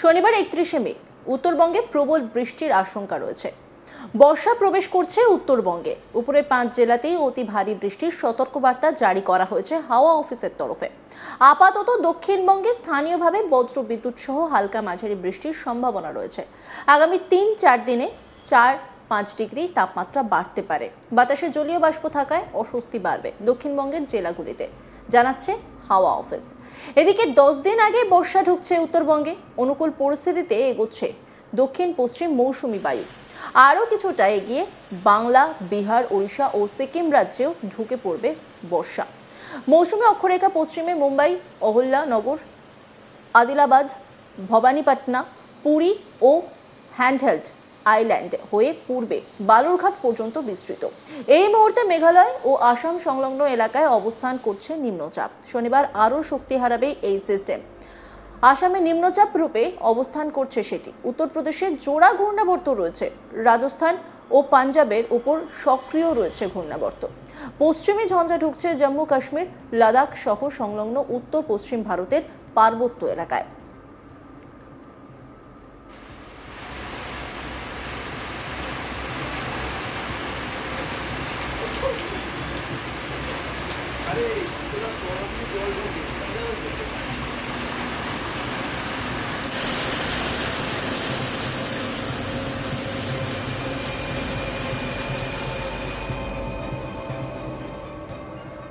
শনিবার 31শে মে উত্তরবঙ্গে প্রবল বৃষ্টির আশঙ্কা রয়েছে। বর্ষা প্রবেশ করছে উত্তরবঙ্গে। উপরে 5 জেলাতেই অতি ভারী বৃষ্টির সতর্কবার্তা জারি করা হয়েছে হাওয়া অফিসের তরফে। আপাতত দক্ষিণবঙ্গে স্থানীয়ভাবে বজ্রবিদ্যুৎ সহ হালকা মাঝারি বৃষ্টির সম্ভাবনা রয়েছে। আগামী 3-4 দিনে 4-5 ডিগ্রি তাপমাত্রা বাড়তে পারে। বাতাসে জলীয় বাষ্প থাকায় অস্বস্তি বাড়বে দক্ষিণবঙ্গের জেলাগুলিতে, জানাচ্ছে হাওয়া অফিস। এদিকে 10 দিন আগে বর্ষা ঢুকছে উত্তরবঙ্গে। অনুকূল পরিস্থিতিতে এগোচ্ছে দক্ষিণ পশ্চিম মৌসুমী বায়ু। আরও কিছুটা এগিয়ে বাংলা, বিহার, ওড়িশা ও সিকিম রাজ্যেও ঢুকে পড়বে বর্ষা। মৌসুমী অক্ষরেখা পশ্চিমে মুম্বাই, অহল্যানগর, আদিলাবাদ, ভবানীপাটনা, পুরী ও হ্যান্ডহেল্ড আইল্যান্ড হয়ে পূর্বে বালুরঘাট পর্যন্ত বিস্তৃত। এই মুহূর্তে মেঘালয় ও আসাম সংলগ্ন এলাকায় অবস্থান করছে নিম্নচাপ। শনিবার আরও শক্তি হারাবে এই সিস্টেম। আসামে নিম্নচাপ রূপে অবস্থান করছে সেটি। উত্তরপ্রদেশে জোড়া ঘূর্ণাবর্ত রয়েছে। রাজস্থান ও পাঞ্জাবের উপর সক্রিয় রয়েছে ঘূর্ণাবর্ত। পশ্চিমী ঝঞ্ঝা ঢুকছে জম্মু কাশ্মীর, লাদাখ সহ সংলগ্ন উত্তর পশ্চিম ভারতের পার্বত্য এলাকায়।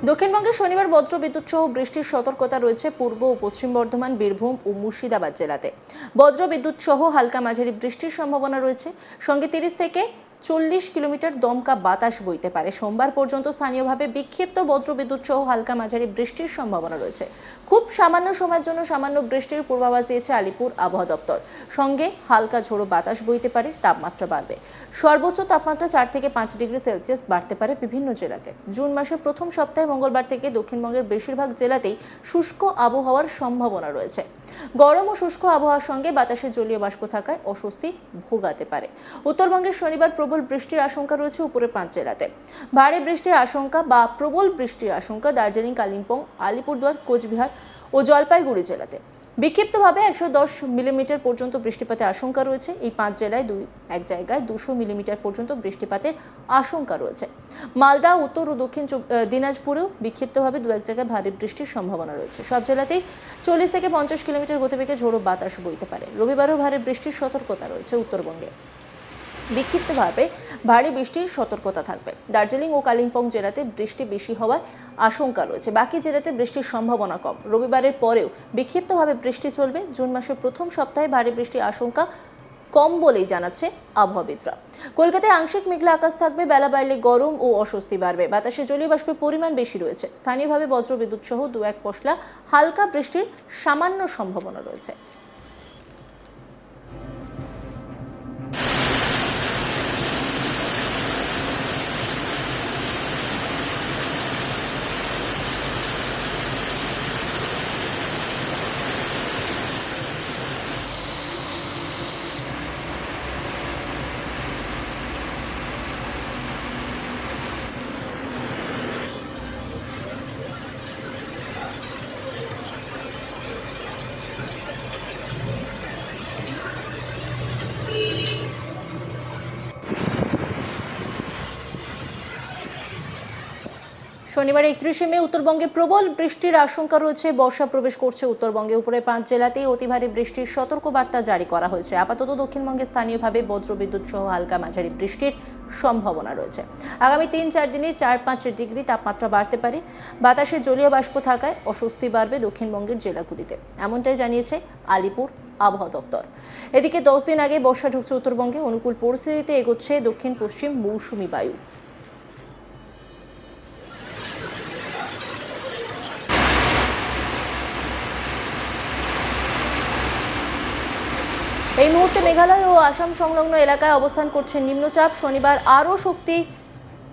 দক্ষিণবঙ্গে শনিবার বজ্রবিদ্যুৎ সহ বৃষ্টির সতর্কতা রয়েছে পূর্ব ও পশ্চিম বর্ধমান, বীরভূম ও মুর্শিদাবাদ জেলাতে। বজ্রবিদ্যুৎ সহ হালকা মাঝারি বৃষ্টির সম্ভাবনা রয়েছে। সঙ্গে 30 থেকে 40 কিলোমিটার দমকা বাতাস বইতে পারে। সোমবার পর্যন্ত স্থানীয়ভাবে বিক্ষিপ্ত বজ্রবিদ্যুৎ সহ হালকা মাঝারি বৃষ্টির সম্ভাবনা রয়েছে। খুব সামান্য সময়ের জন্য সামান্য বৃষ্টির পূর্বাভাস দিয়েছে আলিপুর আবহাওয়া দপ্তর। সঙ্গে হালকা ঝোড়ো বাতাস বইতে পারে, তাপমাত্রা বাড়বে। সর্বোচ্চ তাপমাত্রা 4 থেকে 5 ডিগ্রি সেলসিয়াস বাড়তে পারে বিভিন্ন জেলাতে। জুন মাসের প্রথম সপ্তাহে মঙ্গলবার থেকে দক্ষিণবঙ্গের বেশিরভাগ জেলাতেই শুষ্ক আবহাওয়ার সম্ভাবনা রয়েছে। গরম ও শুষ্ক আবহাওয়ার সঙ্গে বাতাসে জলীয় বাষ্প থাকায় অস্বস্তি ভোগাতে পারে। উত্তরবঙ্গের শনিবার প্রবল বৃষ্টির আশঙ্কা রয়েছে উপরে 5 জেলাতে। ভারী বৃষ্টির আশঙ্কা বা প্রবল বৃষ্টির আশঙ্কা দার্জিলিং, কালিম্পং, আলিপুরদুয়ার, কোচবিহার ও জলপাইগুড়ি জেলাতে। বিক্ষিপ্তভাবে 110 মিলিমিটার পর্যন্ত বৃষ্টিপাতের আশঙ্কা রয়েছে। এই 5 জেলায় এক জায়গায় 200 মিলিমিটার পর্যন্ত বৃষ্টিপাতের আশঙ্কা রয়েছে। মালদা, উত্তর ও দক্ষিণ দিনাজপুরেও বিক্ষিপ্তভাবে 2-1 জায়গায় ভারী বৃষ্টির সম্ভাবনা রয়েছে। সব জেলাতেই 40 থেকে 50 কিলোমিটার গতিবেগে ঝোড়ো বাতাস বইতে পারে। রবিবারও ভারী বৃষ্টির সতর্কতা রয়েছে উত্তরবঙ্গে। বিক্ষিপ্তভাবে ভারী বৃষ্টির সতর্কতা থাকবে। দার্জিলিং ও কালিম্পং জেলাতে বৃষ্টি বেশি হওয়ার আশঙ্কা রয়েছে। বাকি জেলাতে বৃষ্টির সম্ভাবনা কম। রবিবারের পরেও বিক্ষিপ্তভাবে বৃষ্টি চলবে। জুন মাসের প্রথম সপ্তাহে ভারী বৃষ্টির আশঙ্কা কম বলেই জানাচ্ছে আবহাওয়াবিদরা। কলকাতায় আংশিক মেঘলা আকাশ থাকবে। বেলা বাড়লে গরম ও অস্বস্তি বাড়বে। বাতাসে জলীয় বাষ্পের পরিমাণ বেশি রয়েছে। স্থানীয়ভাবে বজ্রবিদ্যুৎ সহ 2-1 পশলা হালকা বৃষ্টির সামান্য সম্ভাবনা রয়েছে। শনিবার 31শে মে উত্তরবঙ্গে প্রবল বৃষ্টির আশঙ্কা রয়েছে। বর্ষা প্রবেশ করছে উত্তরবঙ্গে। উপরে 5 জেলাতেই অতি ভারী বৃষ্টির সতর্কবার্তা জারি করা হয়েছে। আপাতত দক্ষিণবঙ্গে স্থানীয়ভাবে বজ্রবিদ্যুৎ সহ হালকা মাঝারি বৃষ্টির সম্ভাবনা রয়েছে। আগামী 3-4 দিনে 4-5 ডিগ্রি তাপমাত্রা বাড়তে পারে। বাতাসে জলীয় বাষ্প থাকায় অস্বস্তি বাড়বে দক্ষিণবঙ্গের জেলাগুলিতে, এমনটাই জানিয়েছে আলিপুর আবহাওয়া দপ্তর। এদিকে 10 দিন আগে বর্ষা ঢুকছে উত্তরবঙ্গে। অনুকূল পরিস্থিতিতে এগোচ্ছে দক্ষিণ পশ্চিম মৌসুমী বায়ু। এই মুহূর্তে মেঘালয় ও আসাম সংলগ্ন এলাকায় অবস্থান করছে নিম্নচাপ। শনিবার আরও শক্তি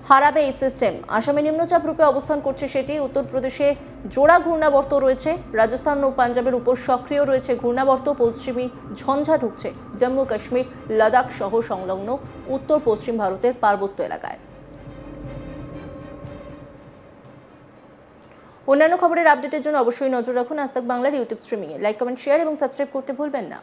হারাবে এই সিস্টেম। আসামে নিম্নচাপ রূপে অবস্থান করছে সেটি। উত্তরপ্রদেশে জোড়া ঘূর্ণাবর্ত রয়েছে। রাজস্থান ও পাঞ্জাবের উপর সক্রিয় রয়েছে ঘূর্ণাবর্ত। পশ্চিমী ঝঞ্ঝা ঢুকছে জম্মু কাশ্মীর, লাদাখ সহ সংলগ্ন উত্তর পশ্চিম ভারতের পার্বত্য এলাকায়। অন্যান্য খবরের আপডেটের জন্য অবশ্যই নজর রাখুন আজ তাক বাংলার ইউটিউব স্ট্রিমিংয়ে। লাইক, কমেন্ট, শেয়ার এবং সাবস্ক্রাইব করতে ভুলবেন না।